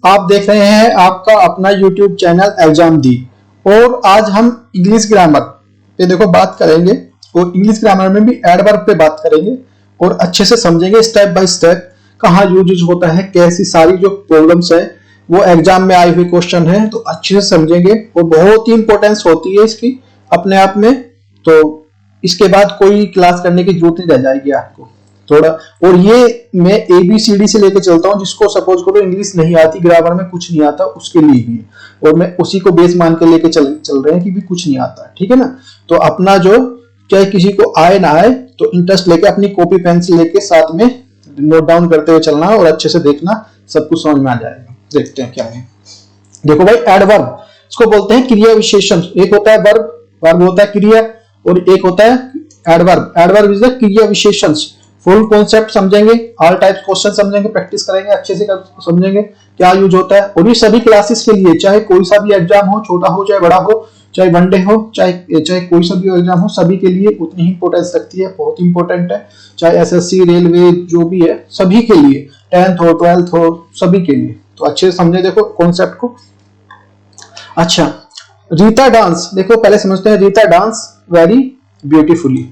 आप देख रहे हैं आपका अपना YouTube चैनल एग्जाम दी। और आज हम इंग्लिश ग्रामर पे देखो बात करेंगे और इंग्लिश ग्रामर में भी एडवर्ब पे बात करेंगे और अच्छे से समझेंगे स्टेप बाय स्टेप कहाँ यूज होता है, कैसी सारी जो प्रॉब्लम्स है वो एग्जाम में आई हुई क्वेश्चन है तो अच्छे से समझेंगे और बहुत ही इंपॉर्टेंस होती है इसकी अपने आप में। तो इसके बाद कोई क्लास करने की जरूरत नहीं रह जाएगी आपको थोड़ा। और ये मैं ABCD से लेकर चलता हूँ, जिसको सपोज करो इंग्लिश नहीं आती, ग्रामर में कुछ नहीं आता, उसके लिए भी और मैं उसी को बेस मान के लेके चल रहे हैं कि भी कुछ नहीं आता, ठीक है ना। तो अपना जो चाहे किसी को आए ना आए तो इंटरेस्ट लेके अपनी कॉपी पेंसिल लेके साथ में नोट डाउन करते हुए चलना और अच्छे से देखना, सब कुछ समझ में आ जाएगा। देखते हैं क्या है। देखो भाई, एडवर्ब इसको बोलते हैं क्रिया विशेषण। एक होता है वर्ब, वर्ब होता है क्रिया, और एक होता है एडवर्ब। एडवर्ब इज द क्रिया विशेषण। फुल कॉन्सेप्ट समझेंगे, ऑल टाइप्स क्वेश्चन समझेंगे, प्रैक्टिस करेंगे, अच्छे से समझेंगे क्या यूज होता है। और ये सभी क्लासेस के लिए, चाहे कोई सा भी एग्जाम हो, छोटा हो चाहे बड़ा हो, चाहे वनडे हो चाहे कोई सा भी एग्जाम हो, सभी के लिए उतनी ही इंपॉर्टेंस रखती है, बहुत इंपॉर्टेंट है। चाहे SSC, रेलवे, जो भी है सभी के लिए, 10th हो 12th हो, सभी के लिए। तो अच्छे से समझे देखो कॉन्सेप्ट को। अच्छा, रीता डांस, देखो पहले समझते हैं। Rita dance very beautifully.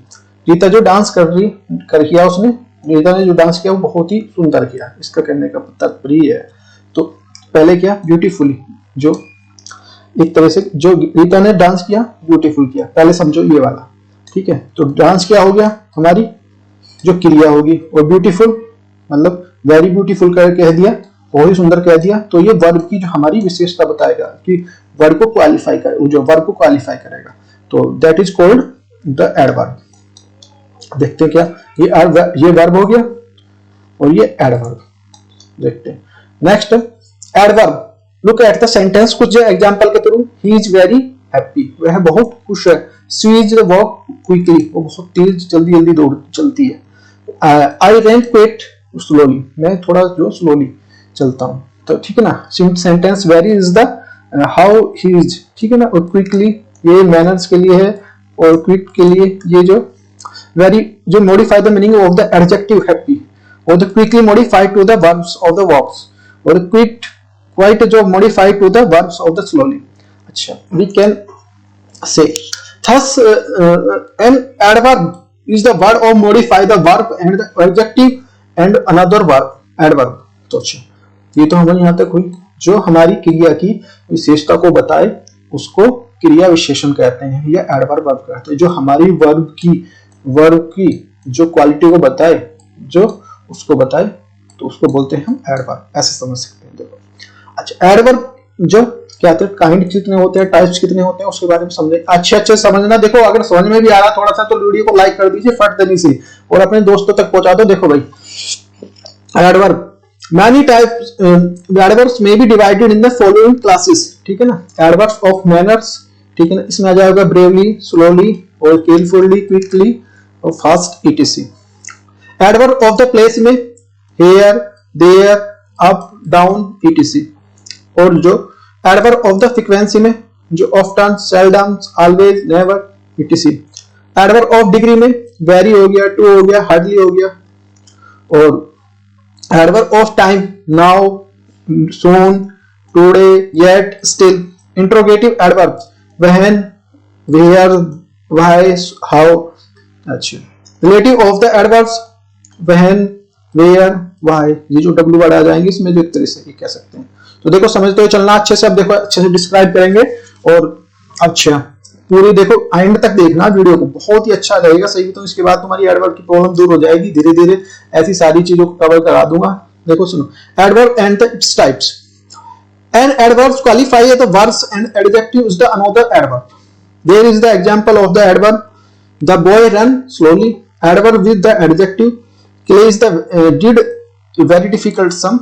Rita जो डांस कर किया उसने, रीता ने जो डांस किया वो बहुत ही सुंदर किया, इसका कहने का तात्पर्य है। तो पहले क्या, ब्यूटीफुली, जो एक तरह से जो रीता ने डांस किया ब्यूटीफुल किया, पहले समझो ये वाला, ठीक है। तो डांस क्या हो गया, हमारी जो क्रिया होगी, और ब्यूटीफुल मतलब वेरी ब्यूटीफुल कह दिया, बहुत ही सुंदर कह दिया। तो ये वर्ब की जो हमारी विशेषता बताएगा कि वर्ब को क्वालिफाई करे, जो वर्ब को क्वालिफाई करेगा, तो that is called the adverb. देखते हैं क्या, ये वर्ब हो गया और ये एडवर्ब। देखते हैं next adverb. Look at the sentence, कुछ एग्जांपल के through. He is very happy, वह बहुत खुश है। शी इज वॉक क्विकली, वो बहुत तेज जल्दी जल्दी दौड़ चलती है। आई रन क्विट स्लोली, मैं थोड़ा जो स्लोली चलता हूँ। तो ठीक है ना। Sentence very is the how he is, ठीक है ना। और क्विकली ये मैनर्स के लिए है, और क्विक के लिए ये जो वेरी जो modify the meaning of the adjective happy, or the quickly modify to the verbs of the walks, or quite जो modify to the verbs of the slowly. अच्छा, we can say thus an adverb is the word of modify the verb and the adjective and another verb adverb. तो अच्छा, ये तो हमारे यहाँ तक हुई। जो हमारी क्रिया की विशेषता को बताए उसको क्रिया विशेषण कहते हैं या एडवर्ब कहते हैं। जो हमारी वर्ब की जो क्वालिटी को बताए, जो उसको बताए, तो उसको बोलते हैं हम एडवर्ब। ऐसे समझ सकते हैं। देखो अच्छा, एडवर्ब जो क्या होते हैं, काइंड कितने होते हैं, टाइप्स कितने होते हैं, उसके बारे में समझे। अच्छे समझना। देखो अगर समझ में भी आ रहा थोड़ा सा तो वीडियो को लाइक कर दीजिए फट देनी से, और अपने दोस्तों तक पहुंचा दो। देखो भाई, एडवर्ब मैनी टाइप्स, एडवर्ब्स में be divided in the following classes, ठीक है ना। एडवर्ब्स ऑफ मैनर्स, ठीक है ना, इसमें आ जाएगा ब्रेवली, स्लोली, और केयरफुली, क्विकली, और fast, etc. Adverb of the place में here, there, up, down, etc. और जो एडवर्ब ऑफ द फ्रीक्वेंसी में जो often, seldom, always, never, etc. Adverb of degree में वेरी हो गया, टू हो गया, हार्डली हो गया। और adverb of time now, soon, today, yet, still. Interrogative adverb when, where, why, how. अच्छा, relative of the adverbs when, where, why, ये जो डब्ल्यू वर्ड आ जाएंगे इसमें, जो एक तरह से ये कह सकते हैं। तो देखो समझते हुए चलना अच्छे से। अब देखो अच्छे से डिस्क्राइब करेंगे, और अच्छा पूरी देखो एंड तक देखना वीडियो को, बहुत ही अच्छा रहेगा। सही तो इसके बाद तुम्हारी एडवर्ब की प्रॉब्लम दूर हो जाएगी धीरे धीरे। ऐसी सारी चीजों को कवर करा दूंगा। देखो सुनो, adverb and the its types. An adverb qualify the verbs and adjective is the another adverb. There is the example of the adverb the boy run slowly. Adverb with the adjective Clay is the did very difficult sum.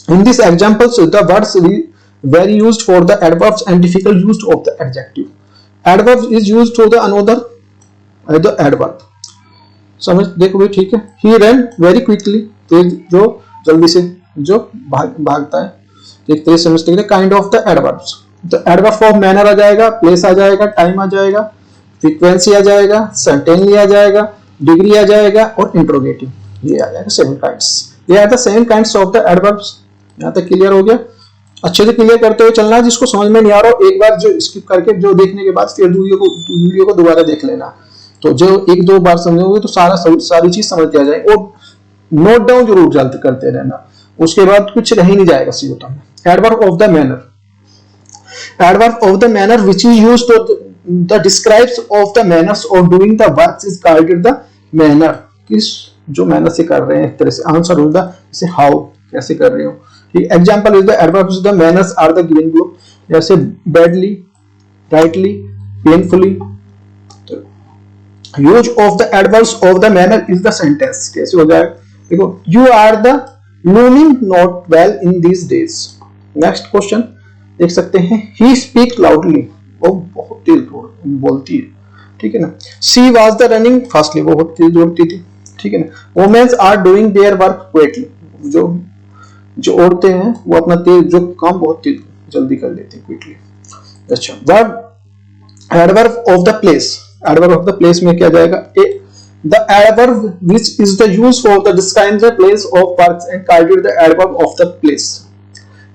In this example, so the words very used for the adverbs and difficult used of the adjective. Adverb is used for the another the adverb. समझ देखो भाई, ठीक है। He ran very quickly, तेज जो जल्दी से जो भागता है, एक तरह से समझते हैं। काइंड ऑफ द एडवर्ब्स, तो एडवर्ब फॉर मैनर आ जाएगा, प्लेस आ जाएगा, टाइम आ जाएगा, फ्रीक्वेंसी आ जाएगा, सर्टेनली आ जाएगा, डिग्री आ जाएगा, और इंट्रोगेटिव ये आ जाएगा। 7 काइंड्स, ये are the 7 kinds of the adverbs. यहाँ तक क्लियर हो गया? अच्छे से क्लियर करते हुए चलना, जिसको समझ में नहीं आ रहा हो एक बार जो स्किप करके जो देखने के बाद फिर वीडियो को दोबारा देख लेना। तो जो एक दो बार समझोगे तो सारी चीज समझ आ जाएगी। और नोट डाउन जरूर जल्द करते रहना, उसके बाद कुछ रह ही नहीं जाएगा सीधा में। Adverb of the manner, adverb of the manner which is used to the describes of the manners of doing the works is called the manner. किस जो मैनर से कर रहे हैं, एक तरह से आंसर होगा जैसे हाउ, कैसे कर रहे हो। ठीक, example is the adverbs of the manners are the given below, जैसे badly, rightly, painfully. Use of the adverbs of the manner is the sentence, कैसे हो जाएगा? देखो, you are the looming not well in these days. Next question देख सकते हैं, he speak loudly, वो बहुत तेज बोलती है, ठीक है ना। She was the running fastly, वो बहुत तेज दौड़ती थी, ठीक है ना। Womens are doing their work quickly, जो औरतें हैं वो अपना जो काम बहुत तेज जल्दी कर लेते हैं, क्विकली। अच्छा, verb adverb of the place, adverb of the place में क्या जाएगा? The adverb which is the use for the describing the place of works and called the adverb of the place.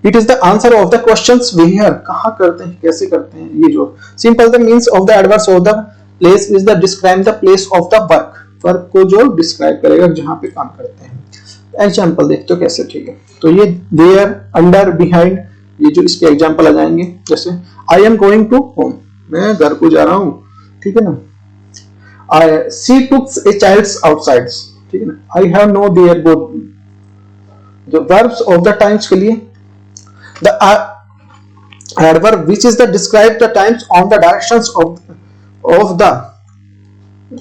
It is the answer of the questions where, कहाँ करते हैं, कैसे करते हैं, ये जो simple the means of the adverbs of the place is the describe the place of the work, work को जो डिस्क्राइब करेगा जहाँ पे काम करते हैं। एग्जाम्पल देखते हो कैसे, ठीक है। तो ये देयर, अंडर, बिहाइंड, ये जो इसके एग्जाम्पल आ जाएंगे। जैसे I am going to home, मैं घर को जा रहा हूँ, ठीक है ना। She took a child outside, ठीक है ना। I have no there go, जो verbs of the times के लिए the adverb which is the describe the times on the directions of the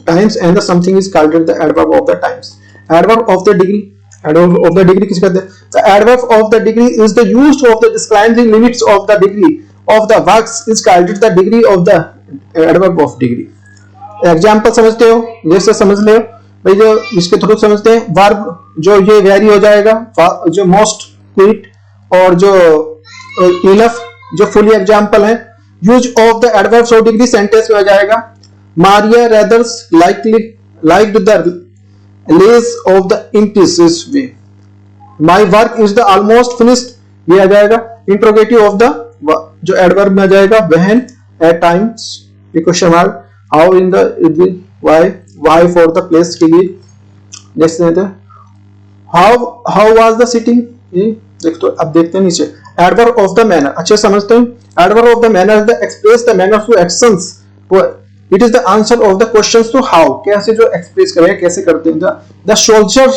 times and the something is called the adverb of the times. Adverb of the degree, adverb of the degree किसे कहते हैं? The adverb of the degree is the use of the describing the limits of the degree of the works is called the degree of the adverb of degree. Example समझते हो, जैसे समझ ले भाई, जो इसके थ्रू समझते हैं। वर्ब जो ये वेरी हो जाएगा, जो मोस्ट, क्विट और जो इनफ जो फुली एग्जाम्पल है। Use of the adverbs of degree sentence में हो जाएगा। Maria rathers likely liked the less of the implicit way. My work is the almost finished, ये आ जाएगा। इंट्रोगेटिव ऑफ द जो एडवर्ब में आ जाएगा, when, at times, question mark, how, in the, why for the place के लिए। जैसे हाउ वाज द सिटिंग, ये देखो। अब देखते हैं नीचे, एडवर्ब ऑफ द मैनर, अच्छे समझते हैं। Adverb of the manner the express the manner through actions, it is the answer of the questions to how, कैसे जो एक्सप्रेस करेंगे, कैसे करते हैं। The soldier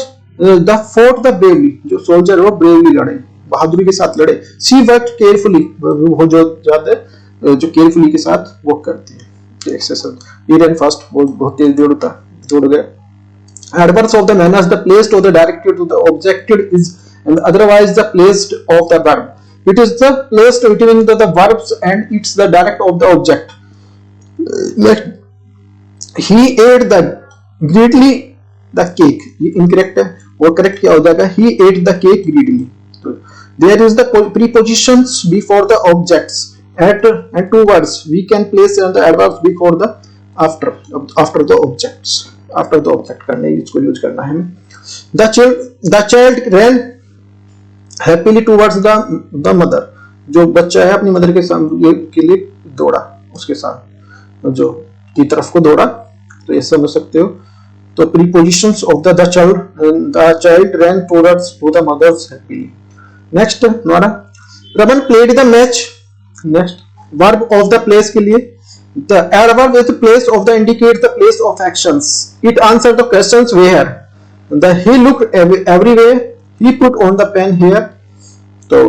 the fort the bravely, जो सोल्जर वो ब्रेवली लड़े, बहादुरी के साथ लड़े। सी वर्क केयरफुली, वो जो जाते जो केयरफुली के साथ वो करते हैं। फर्स्ट बहुत तेज दौड़ गए। Adverbs of the manners the placed or the directed to the objected is and otherwise the placed of the verb. It is the placed between the verbs and it's the direct of the object. Next, he ate the greedily the cake. ये incorrect है, और correct क्या हो जाएगा? He ate the cake greedily. So, there is the prepositions before the objects. At and two words we can place the adverbs before the after the objects, after the object करने इसको use करना है। the child ran happily towards the mother, जो बच्चा है अपनी mother के लिए दौड़ा, उसके साथ जो की तरफ को दौड़ा, तो ये समझ सकते हो। तो prepositions of the child ran towards to the mother's happily. Next हमारा Raman played the match. Next, verb of the place के लिए the adverb with place of the indicate the place of actions. It answer the questions where the he looked everywhere, he put on the pen here. तो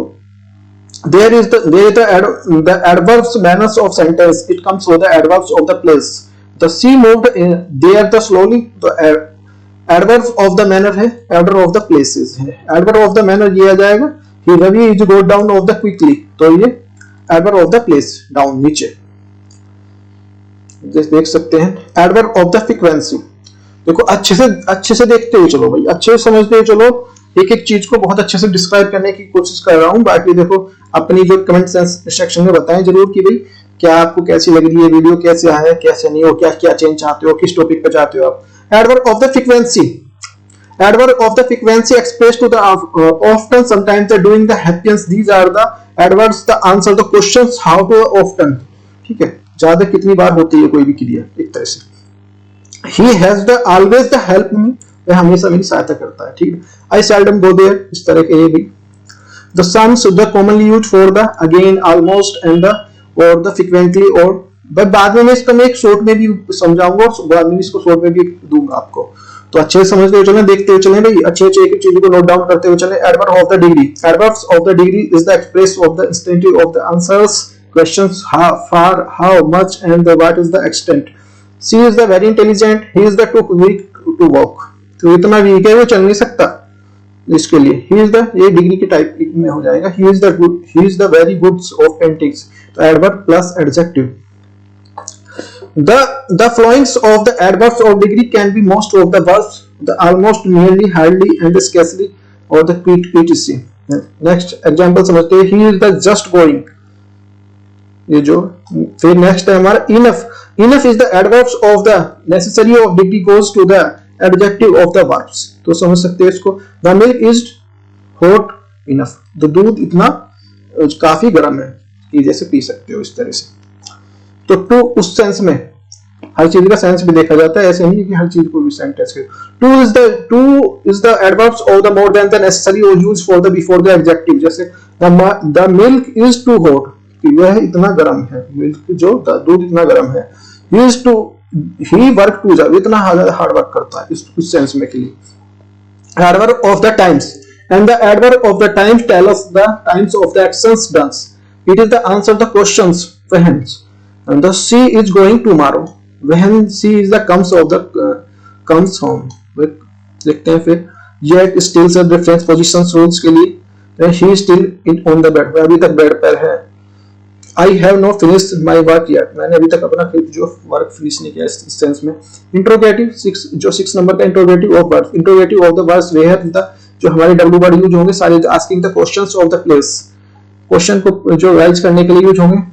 there is the adverbs manners of sentence, it comes with the adverbs of the place. The sea moved there the slowly, तो adverb of the manner है, adverb of the places है। Adverb of the manner ये आ जाएगा, he Ravi is go down of the quickly, तो ये adverb of the place down नीचे देख सकते हैं। एडवर्ब ऑफ द फ्रीक्वेंसी, देखो अच्छे से देखते हुए चलो भाई, अच्छे से समझते हुए चलो, एक एक चीज को बहुत अच्छे से डिस्क्राइब करने की कोशिश कर रहा हूं। बाकी देखो अपनी जो कमेंट सेक्शन में बताएं जरूर कि भाई क्या आपको कैसी लग रही है वीडियो, कैसे आया कैसे नहीं हो, क्या क्या चेंज चाहते हो, किस टॉपिक पे चाहते हो आप। Adverb of the frequency, Adverb of the frequency expressed to the often, sometimes the doing, the happiest. These are the adverbs the answer the questions how to often. ठीक है, ज्यादा कितनी बार होती है कोई भी क्रिया एक तरह से. He has the always the help me, वह हमेशा मेरी सहायता करता है. ठीक है. I seldom go there, इस तरह के ये भी. The sums the commonly used for the again, almost and the or the frequently or. But बाद में मैं इसका मैं एक शॉर्ट में भी समझाऊंगा और बाद में इसको शॉर्ट में भी दूंगा आपको. तो अच्छे से समझते हुए चलें, देखते हुए चलें भाई, अच्छे अच्छे एक चीजों को नोट डाउन करते हुए चलें. Adverb of the degree. Adverbs of the degree is the express of the इंस्टेंटिव of the answers questions how far, how much and the what is the extent. She is the very intelligent, he is the too weak to walk. तो इतना week है वो चल नहीं सकता. इसके लिए he is the, ये डिग्री के टाइप में हो जाएगा. he is the good, he is the very good of paintings. तो adverb plus adjective. The flowings of the adverbs of degree can be most of the verbs, the almost, nearly, hardly and scarcely or the etc. Next example समझते हैं. He is the just going. ये जो फिर next है हमारा enough. Enough is the adverbs of the necessary of degree goes to the adjective of the verbs. तो समझ सकते हैं इसको. The milk is hot enough. तो दूध इतना काफी गर्म है कि जैसे पी सकते हो इस तरह से. तो टू उस सेंस में हर चीज का सेंस भी देखा जाता है, ऐसे नहीं कि हर चीज को भी सेंटेंस के. Too is the adverbs of the more than the necessary और used for the before the adjective. जैसे the milk is too hot, यह इतना गर्म है. मिल्क जो दूध इतना गर्म है. ही वर्क टू जॉब, इतना हार्ड वर्क करता है इस सेंस में के लिए. Adverb of the times and the adverb of the times tell us the times of the actions done. It is the answer the questions when. And the she is going tomorrow. When she is the comes of the comes home. देखते हैं फिर. Yet still the reference positions rules के लिए. Then he is still on the bed. वह अभी तक bed पर है. I have not finished my work yet. मैंने अभी तक अपना जो वर्क फिनिश नहीं किया इस सेंस में. Interrogative 6 जो 6 नंबर का interrogative of words. Interrogative of the words where the जो हमारे W वर्ड यूज होंगे सारे asking the questions of the place. Question को जो राइज करने के लिए यूज होंगे.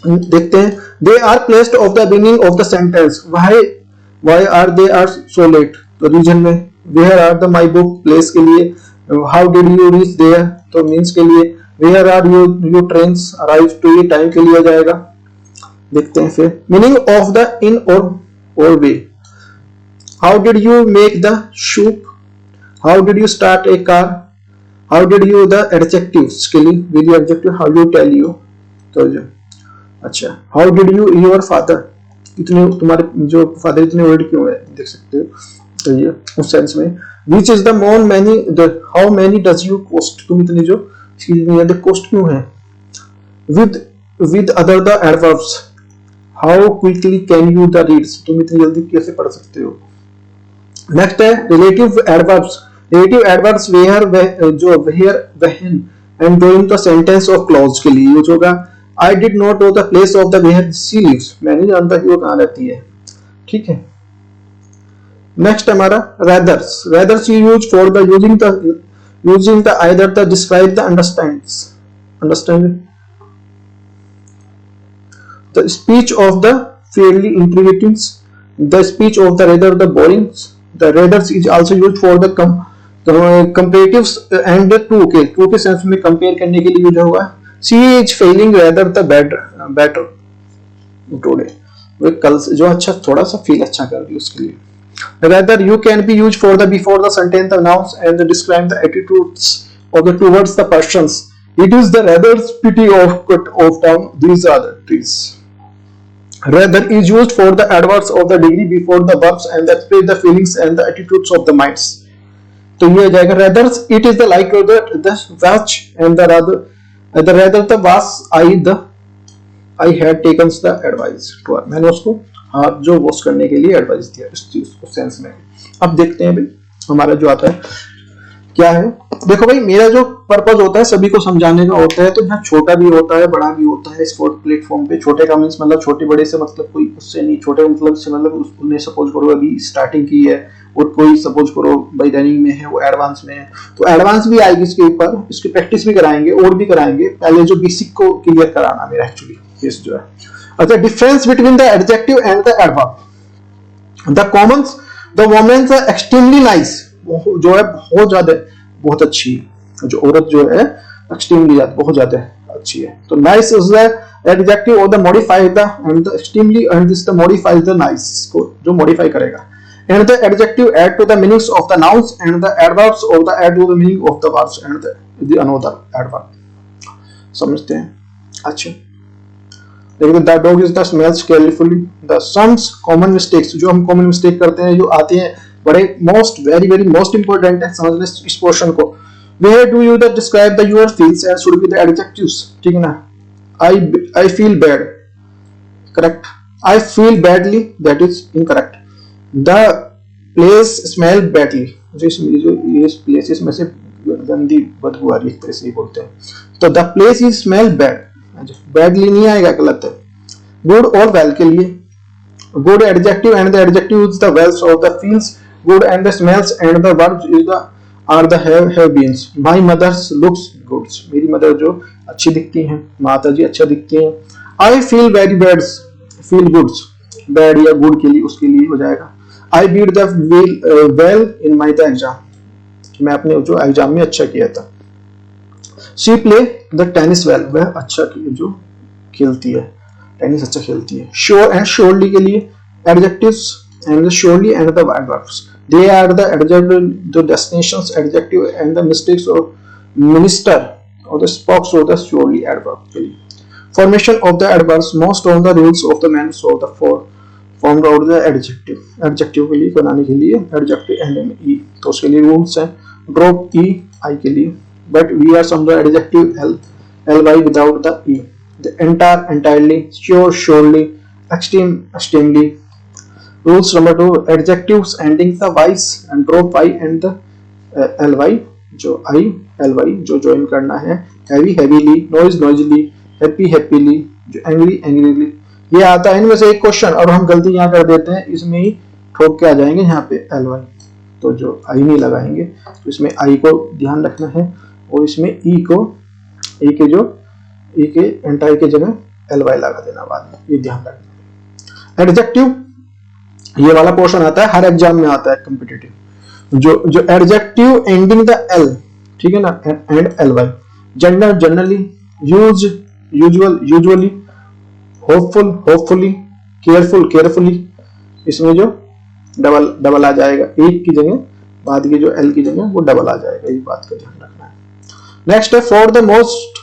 देखते हैं. They are placed of the beginning of the sentence. Why are they are so late? तो रीजन में. Where are the my book place के लिए. How did you reach there? तो means के लिए. Where are your trains arrive to ये time के लिए आ जाएगा. देखते हैं फिर. Meaning of the in or way. How did you make the soup? How did you start a car? How did you the adjectives के लिए. With the adjective how you tell you. तो जो अच्छा. How did you your father, इतने तुम्हारे जो father इतने old क्यों है, देख सकते हो. तो ये उस सेंस में. Which is the money many how many does you cost, तुम इतने जो चीज नहीं है कॉस्ट क्यों है. With other the adverbs. How quickly can you the reads, तुम इतनी जल्दी कैसे पढ़ सकते हो. नेक्स्ट है relative adverbs. Relative adverbs where जो where when and during the sentence of clause के लिए यूज होगा. I did not know the place of the where she lives. मैं नहीं जानता कि वो कहाँ रहती है. ठीक है. नेक्स्ट हमारा rathers. Rathers you use for the using the either the describe the understands. Understand? The speech of the fairly intriguing. The speech of the rather the boring. The rathers is also used for the comparatives and the two के sense में compare करने के लिए use होगा. She is feeling rather the better today. वो कल से जो अच्छा थोड़ा सा फील अच्छा कर रही है उसके लिए. Rather you can be used for the before the sentence the nouns and the describe the attitudes of the towards the persons. It is the rather pity of town. These are the trees. Rather is used for the adverbs of the degree before the verbs and that express the feelings and the attitudes of the minds. तो ये हो जाएगा rather. It is the like of the watch and the rather the was I had taken the advice to her. मैंने उसको हाथ जो wash करने के लिए एडवाइस दिया इस चीज को सेंस में. अब देखते हैं भाई हमारा जो आता है क्या है. देखो भाई मेरा जो पर्पज होता है सभी को समझाने का होता है. तो यहाँ छोटा भी होता है बड़ा भी होता है इस प्लेटफॉर्म पे. छोटे का मीन्स मतलब छोटे बड़े से मतलब कोई उससे नहीं. छोटे मतलब से मतलब उसने सपोज करो अभी स्टार्टिंग की है और कोई सपोज करो भाई रनिंग में है वो एडवांस में है तो एडवांस भी आएगी इसके ऊपर. इसकी प्रैक्टिस भी कराएंगे और भी कराएंगे. पहले जो बेसिक को क्लियर कराना मेरा एक्चुअली इस जो है. अच्छा difference between the adjective and the adverb. The commons the womens are extremely nice. जो है बहुत ज्यादा बहुत अच्छी है, जो औरत जो है एक्सट्रीमली बहुत ज्यादा अच्छी है। तो नाइस इज द एडजेक्टिव और the modify the and the extremely and this the modifies the nice को जो मॉडिफाई करेगा। And the adjective add to the meanings of the nouns and the adverbs और the add to the meaning of the verbs and the another adverb. समझते हैं। अच्छा देखिए the dog is the smells carefully the sums common mistakes जो हम common mistake करते हैं जो आते हैं बड़े most very very most important है समझ लें इस पोर्शन को। Where do you describe the your feels and should be the adjectives ठीक है ना। I feel bad correct, I feel badly that is incorrect, the place smell badly जो इस places में से गंदी बदबू आ रही है एक तरह से ही बोलते हैं। तो the place is smell bad badly नहीं आएगा गलत है। good और well के लिए good adjective and the adjective is the wells of the feels good and the smells and the verbs is the are the have beens। my mother looks good मेरी mother जो अच्छी दिखती हैं माता जी अच्छा दिखती हैं। I feel very bad feel good bad या good के लिए उसके लिए हो जाएगा। I did the well in my exam मैं अपने जो एग्जाम में अच्छा किया था। she play the tennis well वह अच्छा जो खेलती है टेनिस अच्छा खेलती है। sure and surely के लिए adjectives and the surely and the adverbs they are the adjective the destinations adjective and the mistakes of minister or the spokes of the surely adverb के लिए। formation of the adverbs most of the rules of the man so the formed out the adjective के लिए बनाने के लिए adjective and e तो उसके लिए rules हैं drop e I के लिए but we are some the adjective ly without the e the entire entirely sure surely extremely। rules number 2 adjectives ending the y's and drop y and the ly जो I ly जो join करना है heavy heavily noise noisily happy happily जो angry angrily ये आता है इनमें से एक क्वेश्चन और हम गलती यहाँ कर देते हैं इसमें ही ठोक के आ जाएंगे यहाँ पे ly तो जो I नहीं लगाएंगे तो इसमें I को ध्यान रखना है और इसमें e के एंटायर की जगह ly लगा देना बाद में ये ध्यान रखना। एडजेक्टिव ये वाला पोर्शन आता है हर एग्जाम में आता है कॉम्पिटिटिव जो एडजेक्टिव एंडिंग द एल ठीक है ना and ly general generally usual usually hopeful hopefully careful carefully इसमें जो डबल आ जाएगा एक की जगह बाद की जो एल की जगह वो डबल आ जाएगा ये बात का ध्यान रखना है। नेक्स्ट है फॉर द मोस्ट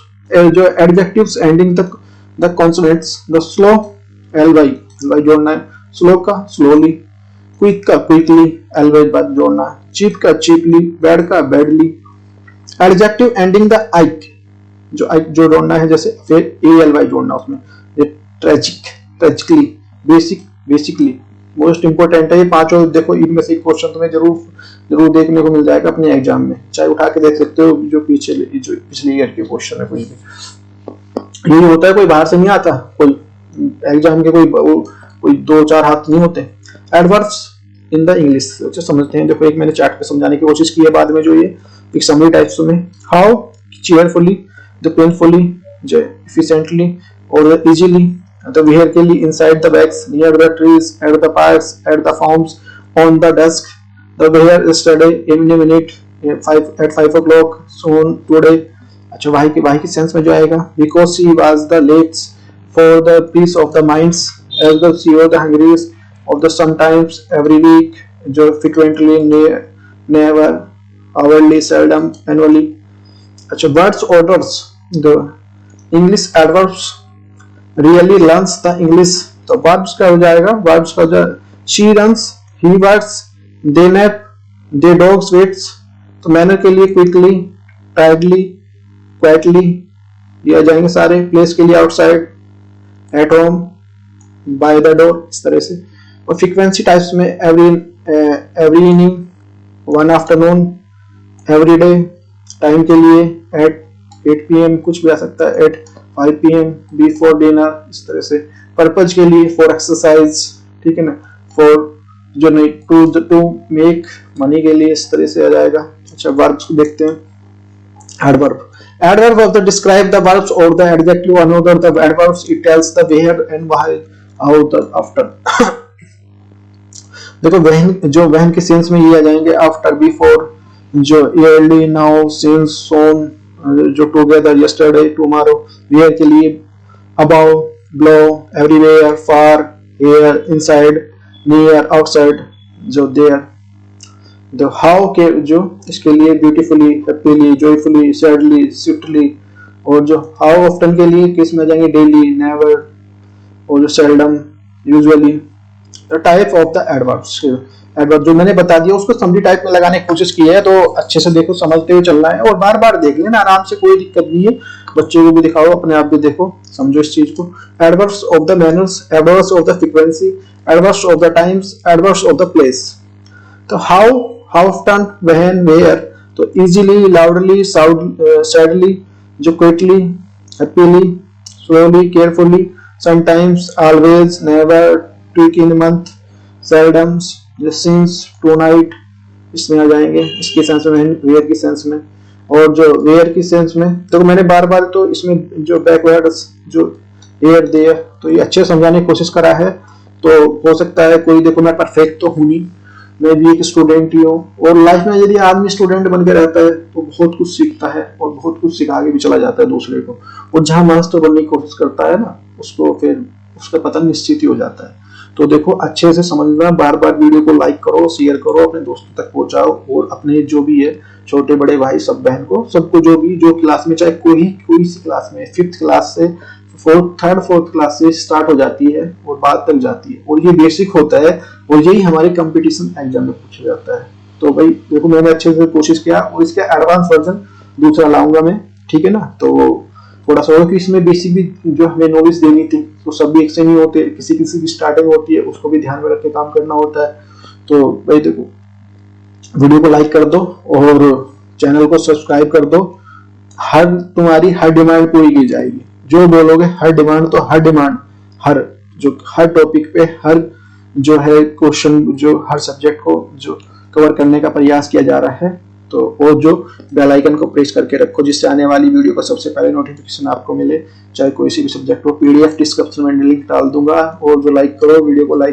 जो adjectives ending the consonants the slow ly जोड़ना है स्लो का स्लोली क्विक का क्विकली एलवाइज बाद जोड़ना है चीप का चीपली बैड का बैडली। एडजेक्टिव एंडिंग द आइक जो जोड़ना है जैसे फिर एएलवाई जोड़ना उसमें ये tragic tragically basic basically most important है ये पांचों देखो इनमें से एक क्वेश्चन तुम्हें जरूर देखने को मिल जाएगा अपने एग्जाम में चाहे उठा के देख सकते हो जो पिछले ईयर के क्वेश्चन है कोई भी यही होता है कोई बाहर से नहीं आता कोई एग्जाम के कोई 2-4 हाथ नहीं होते। एडवर्ब्स इन द इंग्लिश अच्छा समझते हैं देखो एक मैंने चार्ट पे समझाने की कोशिश की है बाद में जो ये एक समरी टाइप्स में हाउ चीयरफुली द पेनफुली जो एफिशिएंटली और इजीली द वेयर के लिए inside the bags near the trees at the parks at the farms on the desk the where study in minute 5 o'clock soon today। अच्छा वाही की sense में जो आएगा because she was the let's for the peace of the minds as the CEO the hungries of the sometimes every week जो frequently never hourly seldom annually। अच्छा words orders the English adverbs really learns the English तो verbs का हो जाएगा verbs का जो she runs he works they nap they dogs waits तो manner के लिए quickly tidily quietly ये आ जाएंगे सारे। place के लिए outside at home by the door इस तरह से। और फ्रीक्वेंसी टाइप्स में every evening one afternoon every day time के लिए at 8 PM कुछ भी आ सकता है at 5 PM before dinner इस तरह से। पर्पज के लिए for exercise ठीक है ना for जो नहीं to make मनी के लिए इस तरह से आ जाएगा। अच्छा वर्ब्स को देखते हैं। Adverb adverb of the describe the verbs or the adjective another the adverbs it tells the where and why how the after देखो वहन के सेंस में ये आ जाएंगे आफ्टर, बिफोर, जो ईयरली, नाउ, सिंस, सोन, जो टुगेदर, यस्टरडे, टुमारो। वेयर के लिए above, below, everywhere, far, here, inside, near, outside, जो देयर। तो हाउ के जो इसके लिए beautifully, happily, joyfully, sadly, swiftly. और जो हाउ ऑफ्टन के लिए किस में आ जाएंगे, डेली, नेवर, और जो seldom, usually. Type of the adverbs, adverb जो मैंने बता दिया उसको समरी टाइप में लगाने की कोशिश की है, तो अच्छे से देखो, समझते हुए चलना है और बार बार देख लेना आराम से, कोई दिक्कत नहीं है। बच्चों को भी दिखाओ, अपने आप भी देखो, समझो इस चीज को। Adverbs of the manners, adverbs of the frequency, adverbs of the times, adverbs of the place. तो हाउ ऑफ्टन, व्हेन, वेयर। तो इजीली, लाउडली, सैडली, जो quickly, happily, slowly, carefully, sometimes, always, never, tweak इन month, seldom, since, tonight, इसमें आ जाएंगे इसके sense में, where की sense में। और जो वेयर की सेंस में तो मैंने बार बार तो इसमें जो बैकवर्ड्स, जो एयर, देयर, तो ये अच्छे समझाने की कोशिश करा है। तो हो सकता है कोई, देखो मैं परफेक्ट तो हूँ नहीं, मैं भी एक स्टूडेंट ही हूँ, और लाइफ में यदि आदमी स्टूडेंट बन के रहता है तो बहुत कुछ सीखता है और बहुत कुछ सिखा के भी चला जाता है दूसरे को। और जहाँ मास्टर बनने की कोशिश करता है ना, उसको फिर उसका पतन निश्चित ही हो जाता है। तो देखो अच्छे से समझना, बार बार वीडियो को लाइक करो, शेयर करो, अपने दोस्तों तक पहुंचाओ, और अपने जो भी है छोटे बड़े भाई सब बहन को, सबको, जो भी जो क्लास में, चाहे कोई सी क्लास में, 5th क्लास से थर्ड फोर्थ क्लास से स्टार्ट हो जाती है और बाद तक जाती है, और ये बेसिक होता है, और यही हमारे कंपटीशन एग्जाम में पूछा जाता है। तो भाई देखो मैंने अच्छे से कोशिश किया, और इसका एडवांस वर्जन दूसरा लाऊंगा मैं, ठीक है ना। तो थोड़ा सा और कि इसमें बेसिक भी जो हमें नॉलेज देनी थी, तो सब भी एक से नहीं होते, किसी किसी की स्टार्टिंग होती है, उसको भी ध्यान में रख के काम करना होता है। तो भाई देखो वीडियो को लाइक कर दो और चैनल को सब्सक्राइब कर दो। तुम्हारी हर डिमांड पूरी की जाएगी, जो बोलोगे हर डिमांड, तो हर डिमांड, हर टॉपिक पे, हर जो है क्वेश्चन, जो हर सब्जेक्ट को जो कवर करने का प्रयास किया जा रहा है। तो और जो बेल आइकन को प्रेस करके रखो, जिससे आने वाली वीडियो का सबसे पहले नोटिफिकेशन आपको मिले, चाहे कोई सी भी सब्जेक्ट हो। PDF डिस्क्रिप्शन में लिंक डाल दूंगा, और जो लाइक करो वीडियो को लाइक